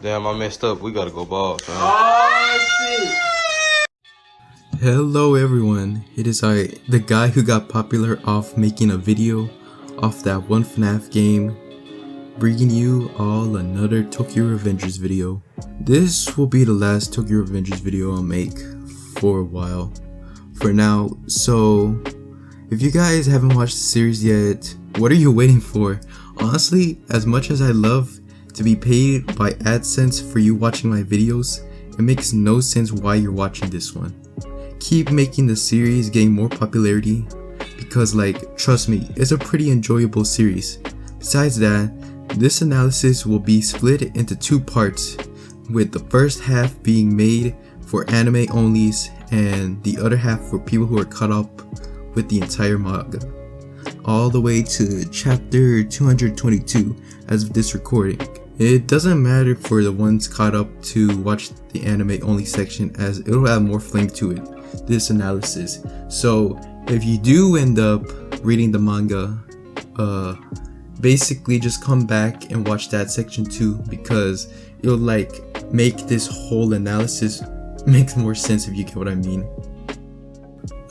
Damn, I messed up. We gotta go bald, fam. Oh shit! Hello everyone, it is I, the guy who got popular off making a video off that one FNAF game, bringing you all another Tokyo Revengers video. This will be the last Tokyo Revengers video I'll make for a while, for now, so if you guys haven't watched the series yet, what are you waiting for? Honestly, as much as I love to be paid by AdSense for you watching my videos, it makes no sense why you're watching this one. Keep making the series gain more popularity because, like, trust me, it's a pretty enjoyable series. Besides that, this analysis will be split into two parts, with the first half being made for anime onlys and the other half for people who are caught up with the entire manga, all the way to chapter 222 as of this recording. It doesn't matter for the ones caught up to watch the anime only section, as it'll have more flavor to it, this analysis. So if you do end up reading the manga, basically just come back and watch that section too, because it'll like make this whole analysis make more sense, if you get what I mean.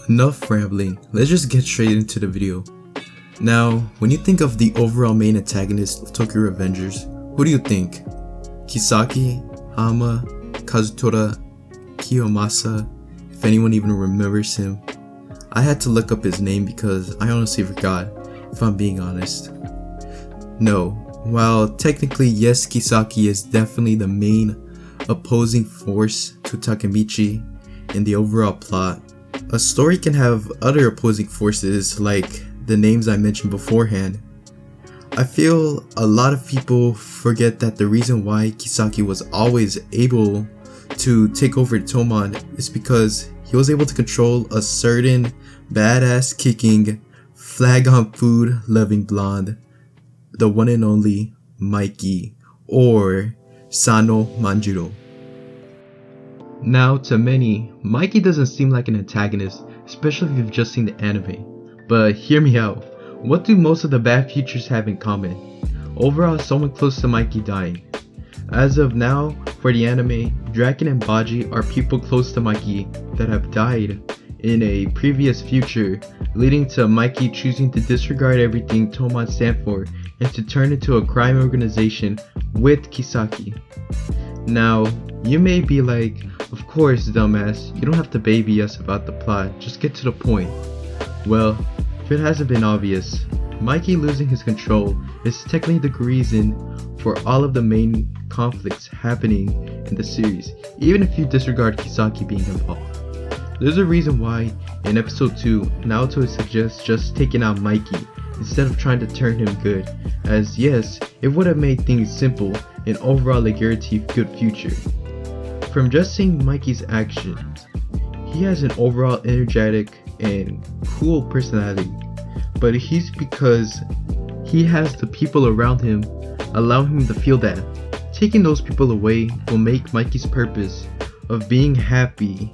Enough rambling, let's just get straight into the video. Now, when you think of the overall main antagonist of Tokyo Revengers, who do you think? Kisaki, Hama, Kazutora, Kiyomasa, if anyone even remembers him? I had to look up his name because I honestly forgot, if I'm being honest. No, while technically yes, Kisaki is definitely the main opposing force to Takemichi in the overall plot, a story can have other opposing forces like the names I mentioned beforehand. I feel a lot of people forget that the reason why Kisaki was always able to take over Tomon is because he was able to control a certain badass kicking, flag on food loving blonde, the one and only Mikey, or Sano Manjiro. Now, to many, Mikey doesn't seem like an antagonist, especially if you've just seen the anime. But hear me out. What do most of the bad features have in common? Overall, someone close to Mikey dying. As of now, for the anime, Draken and Baji are people close to Mikey that have died in a previous future, leading to Mikey choosing to disregard everything Tomon stand for and to turn into a crime organization with Kisaki. Now, you may be like, of course, dumbass, you don't have to baby us about the plot, just get to the point. Well, if it hasn't been obvious, Mikey losing his control is technically the reason for all of the main conflicts happening in the series, even if you disregard Kisaki being involved. There's a reason why in episode 2, Naoto suggests just taking out Mikey instead of trying to turn him good, as yes, it would have made things simple and overall a guaranteed good future. From just seeing Mikey's actions, he has an overall energetic and cool personality, but he's because he has the people around him allow him to feel that. Taking those people away will make Mikey's purpose of being happy,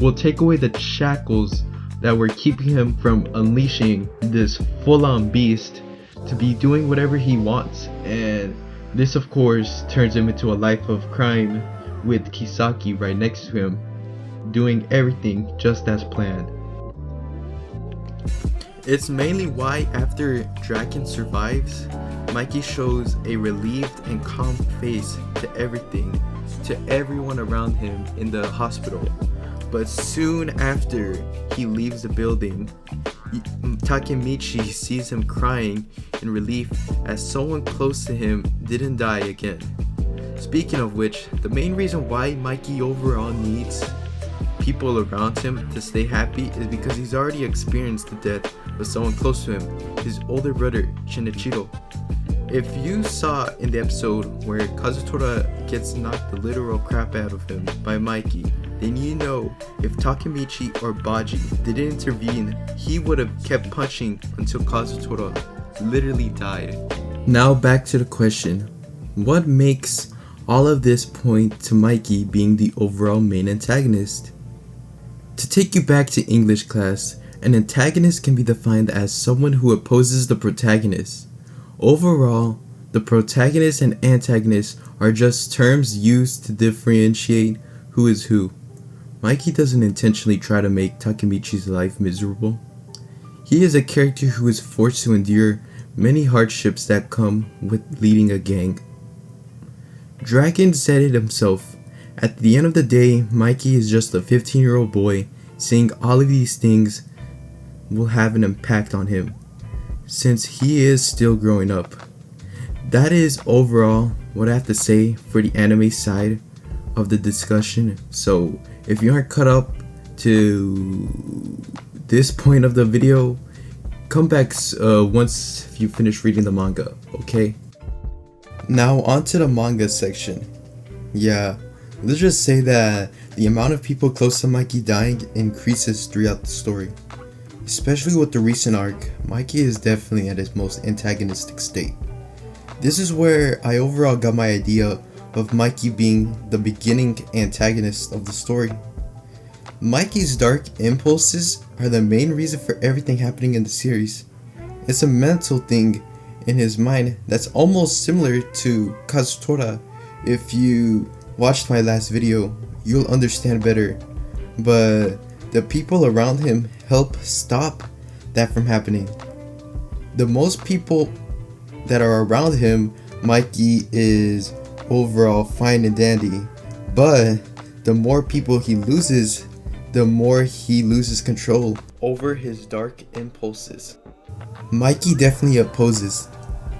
will take away the shackles that were keeping him from unleashing this full-on beast to be doing whatever he wants, and this of course turns him into a life of crime with Kisaki right next to him, doing everything just as planned. It's mainly why after Draken survives, Mikey shows a relieved and calm face to everything, to everyone around him in the hospital. But soon after he leaves the building, Takemichi sees him crying in relief as someone close to him didn't die again. Speaking of which, the main reason why Mikey overall needs people around him to stay happy is because he's already experienced the death of someone close to him, his older brother, Shinichiro. If you saw in the episode where Kazutora gets knocked the literal crap out of him by Mikey, then you know if Takemichi or Baji didn't intervene, he would have kept punching until Kazutora literally died. Now back to the question, what makes all of this point to Mikey being the overall main antagonist? To take you back to English class, an antagonist can be defined as someone who opposes the protagonist. Overall, The protagonist and antagonist are just terms used to differentiate who is who. Mikey doesn't intentionally try to make Takemichi's life miserable. He is a character who is forced to endure many hardships that come with leading a gang. Dragon said it himself. At the end of the day, Mikey is just a 15-year-old boy. Seeing all of these things will have an impact on him, since he is still growing up. That is overall what I have to say for the anime side of the discussion. So if you aren't caught up to this point of the video, come back once you finish reading the manga, okay? Now onto the manga section. Yeah, let's just say that the amount of people close to Mikey dying increases throughout the story. Especially with the recent arc, Mikey is definitely at his most antagonistic state. This is where I overall got my idea of Mikey being the beginning antagonist of the story. Mikey's dark impulses are the main reason for everything happening in the series. It's a mental thing in his mind that's almost similar to Kazutora. If you watched my last video, you'll understand better. But the people around him help stop that from happening. The most people that are around him, Mikey is overall fine and dandy, but the more people he loses, the more he loses control over his dark impulses. Mikey definitely opposes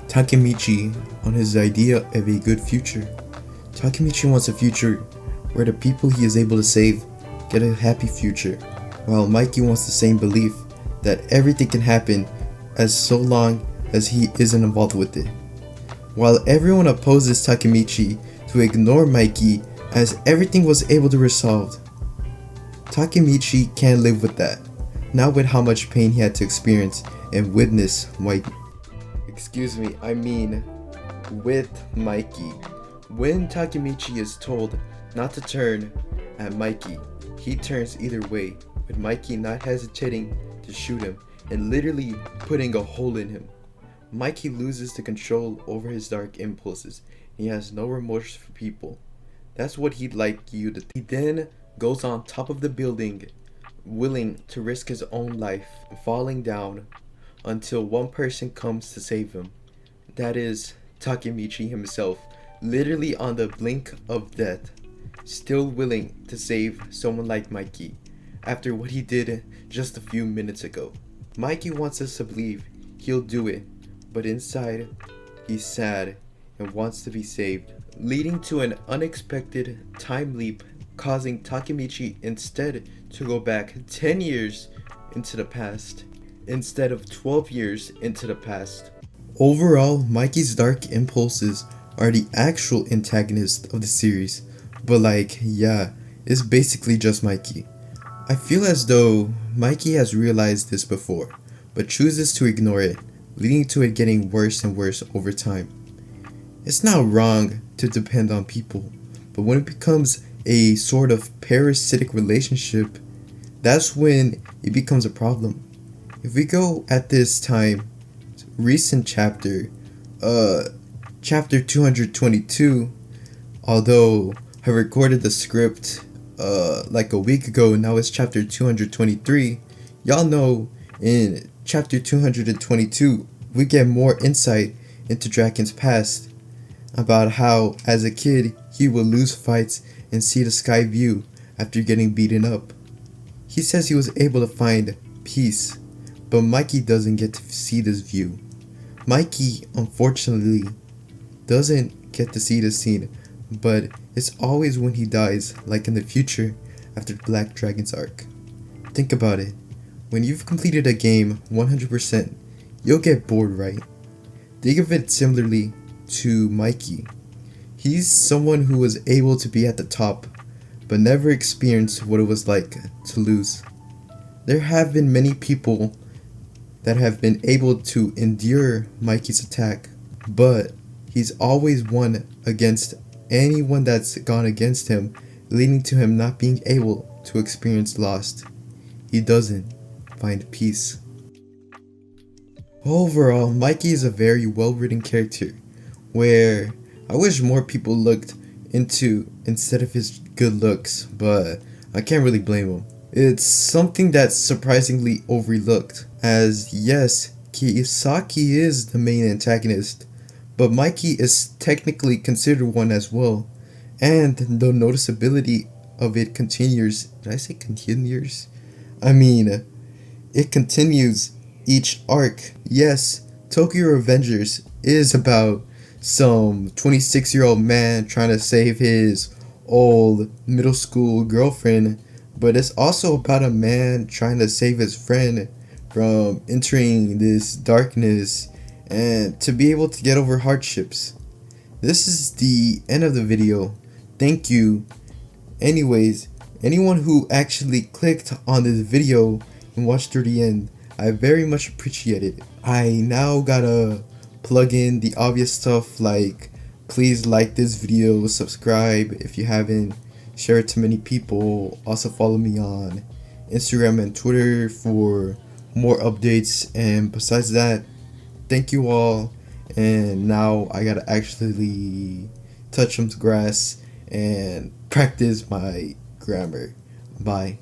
Takemichi on his idea of a good future. Takemichi wants a future where the people he is able to save get a happy future, while Mikey wants the same belief that everything can happen as so long as he isn't involved with it. While everyone opposes Takemichi to ignore Mikey as everything was able to be resolved, Takemichi can't live with that, not with how much pain he had to experience and witness with Mikey. When Takemichi is told not to turn at Mikey, he turns either way, with Mikey not hesitating to shoot him and literally putting a hole in him. Mikey loses the control over his dark impulses. He has no remorse for people. That's what he'd like you to think. He then goes on top of the building, willing to risk his own life, falling down until one person comes to save him. That is Takemichi himself, literally on the blink of death, still willing to save someone like Mikey after what he did just a few minutes ago. Mikey wants us to believe he'll do it, but inside, he's sad and wants to be saved, leading to an unexpected time leap, causing Takemichi instead to go back 10 years into the past, instead of 12 years into the past. Overall, Mikey's dark impulses are the actual antagonist of the series, but it's basically just Mikey. I feel as though Mikey has realized this before, but chooses to ignore it, leading to it getting worse and worse over time. It's not wrong to depend on people, but when it becomes a sort of parasitic relationship, that's when it becomes a problem. If we go at this time, recent chapter 222, although I recorded the script like a week ago, now it's chapter 223. Y'all know in chapter 222 we get more insight into Draken's past, about how as a kid he would lose fights and see the sky view after getting beaten up. He says he was able to find peace, but Mikey doesn't get to see this view. Mikey unfortunately doesn't get to see this scene, but it's always when he dies, like in the future after Black Dragon's arc. Think about it. When you've completed a game 100%, you'll get bored, right? Think of it similarly to Mikey. He's someone who was able to be at the top, but never experienced what it was like to lose. There have been many people that have been able to endure Mikey's attack, but he's always won against anyone that's gone against him, leading to him not being able to experience loss. He doesn't find peace. Overall, Mikey is a very well-written character, where I wish more people looked into instead of his good looks, but I can't really blame him. It's something that's surprisingly overlooked, as yes, Kiyosaki is the main antagonist, but Mikey is technically considered one as well, and the noticeability of it continues. Did I say continues? I mean, it continues each arc. Yes, Tokyo Revengers is about some 26-year-old man trying to save his old middle school girlfriend, but it's also about a man trying to save his friend from entering this darkness and to be able to get over hardships. This is the end of the video. Thank you. Anyways, anyone who actually clicked on this video and watched through the end, I very much appreciate it. I now gotta plug in the obvious stuff like please like this video, subscribe if you haven't, share it to many people, also follow me on Instagram and Twitter for more updates, and besides that, thank you all, and now I gotta actually touch some grass and practice my grammar. Bye.